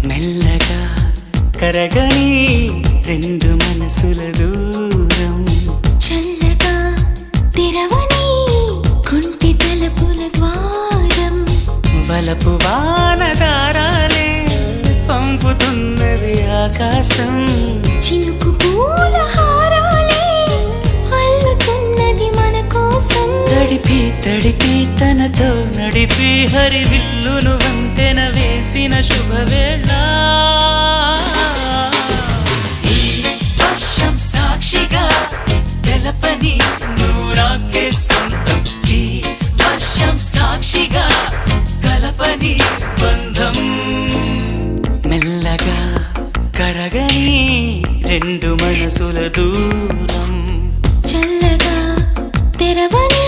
మెల్లగా కరగని రెండు మనసుల దూరం, చల్లగా తెరవని కొంటి తలుపుల ద్వారం, వలపు వానదారాలే పంపుతున్నది ఆకాశం, చినుకు పూల హారాలే అల్లుతున్నది మన కోసం. తడిపి తడిపి తనతో నడిపి హరివిల్లును వంతెన వేసిన శుభవేళ. ఈ వర్షం సాక్షిగా తెలపని నూరాకే సొంతం, ఈ వర్షం సాక్షిగా కలపని బంధం, మెల్లగా కరగని రెండు మనసుల దూరం, చల్లగా తెరవని